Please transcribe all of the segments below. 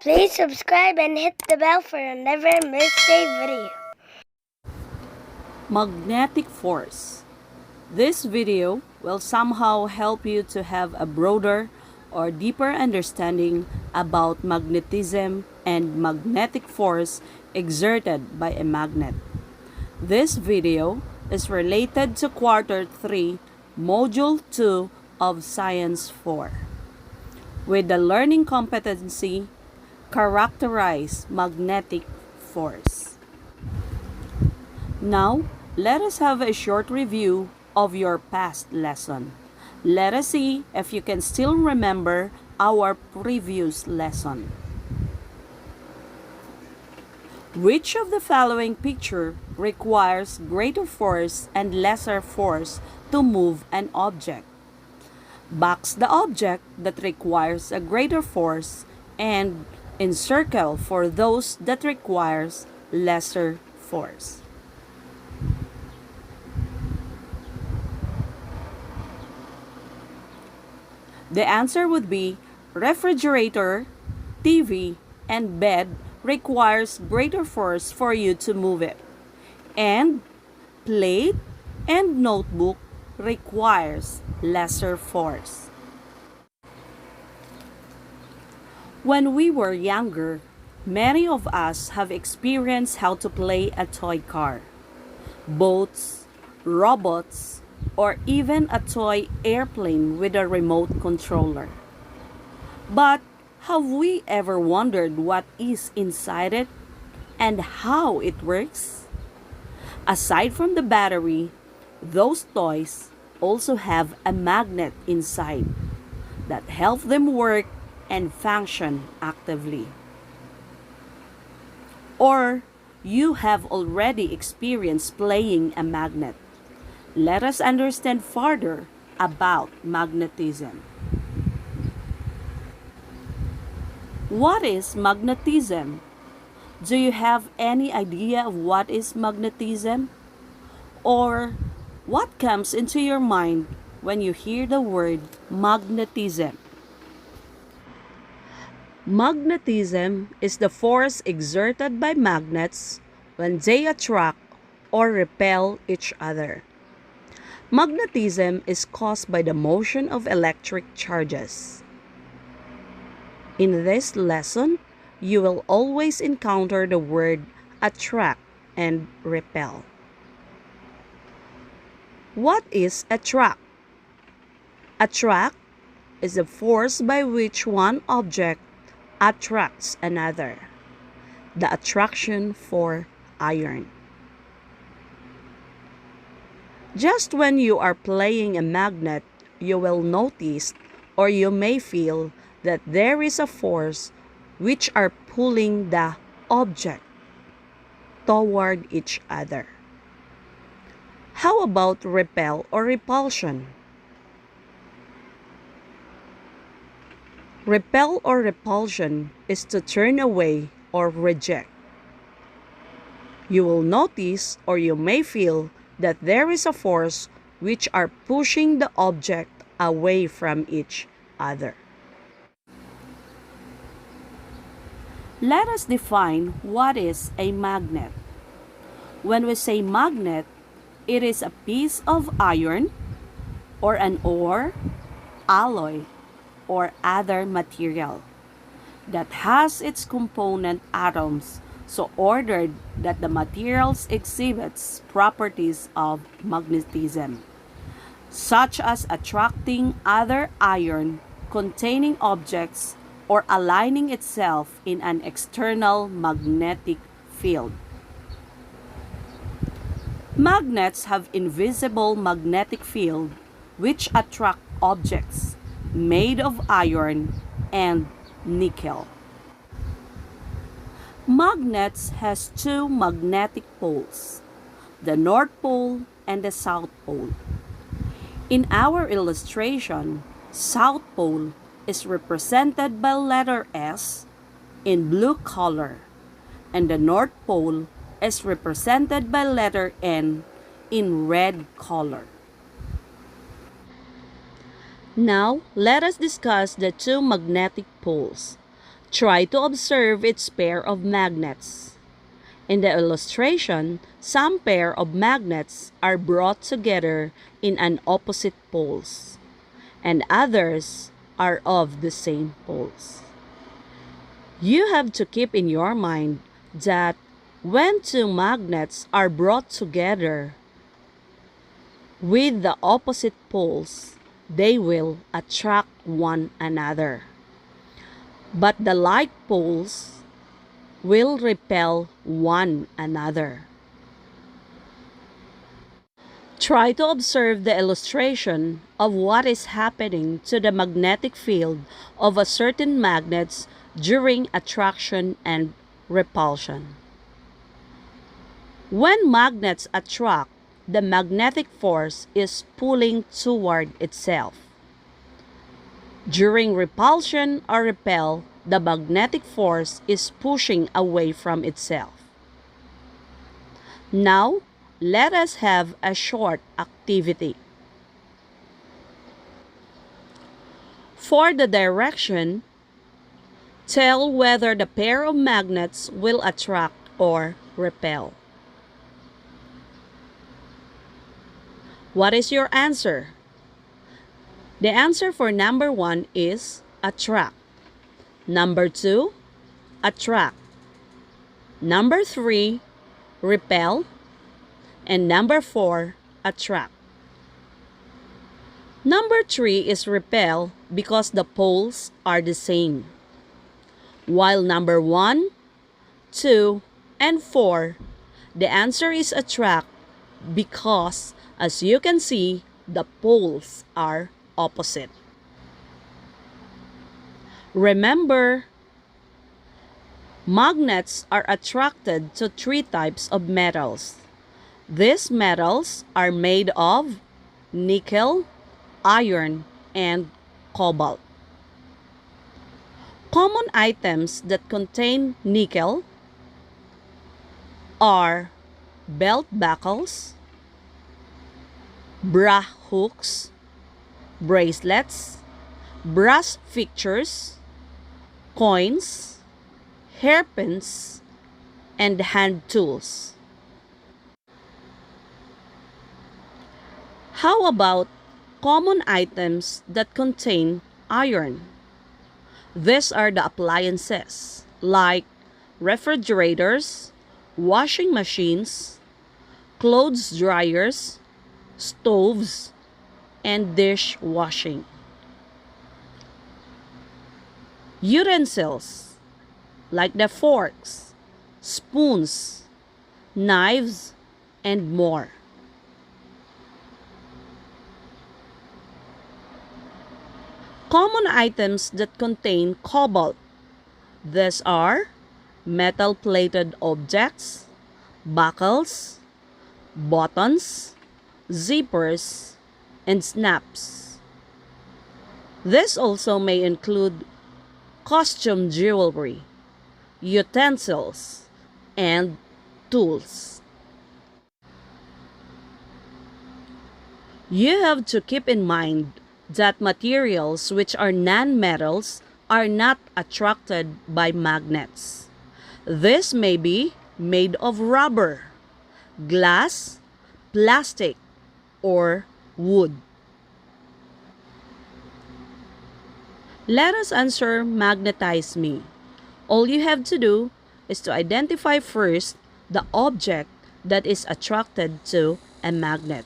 Please subscribe and hit the bell for never miss a video. Magnetic force. This video will somehow help you to have a broader or deeper understanding about magnetism and magnetic force exerted by a magnet. This video is related to Quarter 3, Module 2 of Science 4. With the learning competency, characterize magnetic force. Now, let us have a short review of your past lesson. Let us see if you can still remember our previous lesson. Which of the following picture requires greater force and lesser force to move an object? Box the object that requires a greater force and encircle for those that requires lesser force. The answer would be refrigerator, TV, and bed requires greater force for you to move it. And plate and notebook requires lesser force. When we were younger, many of us have experienced how to play a toy car, boats, robots, or even a toy airplane with a remote controller. But have we ever wondered what is inside it and how it works? Aside from the battery, those toys also have a magnet inside that helps them work and function actively. Or you have already experienced playing a magnet. Let us understand further about magnetism. What is magnetism? Do you have any idea of what is magnetism? Or what comes into your mind when you hear the word magnetism? Magnetism is the force exerted by magnets when they attract or repel each other. Magnetism is caused by the motion of electric charges. In this lesson, you will always encounter the word attract and repel. What is attract? Attract is the force by which one object attracts another. The attraction for iron. Just when you are playing a magnet, you will notice or you may feel that there is a force which are pulling the object toward each other. How about repel or repulsion? Repel or repulsion is to turn away or reject. You will notice or you may feel that there is a force which are pushing the object away from each other. Let us define what is a magnet. When we say magnet, it is a piece of iron or an ore, alloy, or other material that has its component atoms so ordered that the materials exhibits properties of magnetism, such as attracting other iron containing objects or aligning itself in an external magnetic field. Magnets have invisible magnetic field which attract objects made of iron and nickel. Magnets has two magnetic poles, the North Pole and the South Pole. In our illustration, South Pole is represented by letter S in blue color, and the North Pole is represented by letter N in red color. Now, let us discuss the two magnetic poles. Try to observe its pair of magnets. In the illustration, some pair of magnets are brought together in an opposite poles, and others are of the same poles. You have to keep in your mind that when two magnets are brought together with the opposite poles, they will attract one another. But the like poles will repel one another. Try to observe the illustration of what is happening to the magnetic field of a certain magnets during attraction and repulsion. When magnets attract, the magnetic force is pulling toward itself. During repulsion or repel, the magnetic force is pushing away from itself. Now, let us have a short activity. For the direction, tell whether the pair of magnets will attract or repel. What is your answer? The answer for number 1 is attract. Number 2, attract. Number 3, repel. And number 4, attract. Number 3 is repel because the poles are the same. While number 1, 2, and 4, the answer is attract because, as you can see, the poles are opposite. Remember, magnets are attracted to 3 types of metals. These metals are made of nickel, iron, and cobalt. Common items that contain nickel are belt buckles, bra hooks, bracelets, brass fixtures, coins, hairpins, and hand tools. How about common items that contain iron? These are the appliances like refrigerators, washing machines, clothes dryers, stoves, and dishwashing. Utensils like the forks, spoons, knives, and more. Common items that contain cobalt. These are metal-plated objects, buckles, buttons, zippers, and snaps. This also may include costume jewelry, utensils, and tools. You have to keep in mind that materials which are non-metals are not attracted by magnets. This may be made of rubber, glass, plastic, or wood. Let us answer Magnetize Me. All you have to do is to identify first the object that is attracted to a magnet.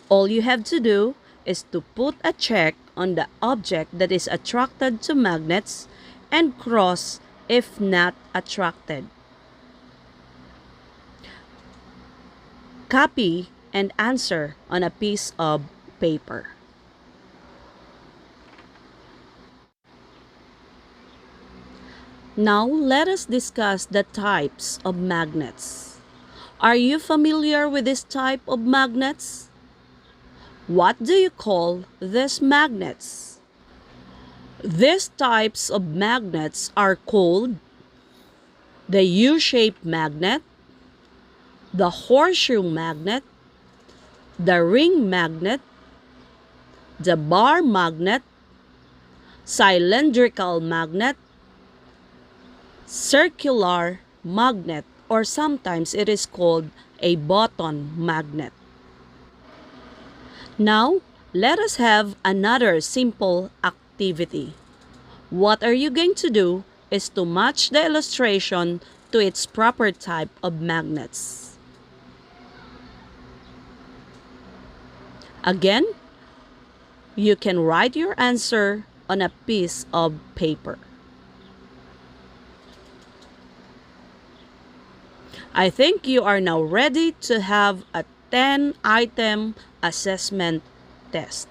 All you have to do is to put a check on the object that is attracted to magnets and cross if not attracted. Copy and answer on a piece of paper. Now let us discuss the types of magnets. Are you familiar with this type of magnets? What do you call these magnets? These types of magnets are called the U-shaped magnet, the horseshoe magnet, the ring magnet, the bar magnet, cylindrical magnet, circular magnet, or sometimes it is called a button magnet. Now, let us have another simple activity. What are you going to do is to match the illustration to its proper type of magnets. Again, you can write your answer on a piece of paper. I think you are now ready to have a 10-item assessment test.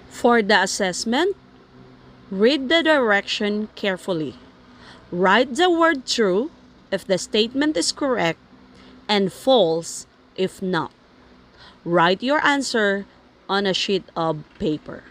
For the assessment, read the direction carefully. Write the word true if the statement is correct and false if not. Write your answer on a sheet of paper.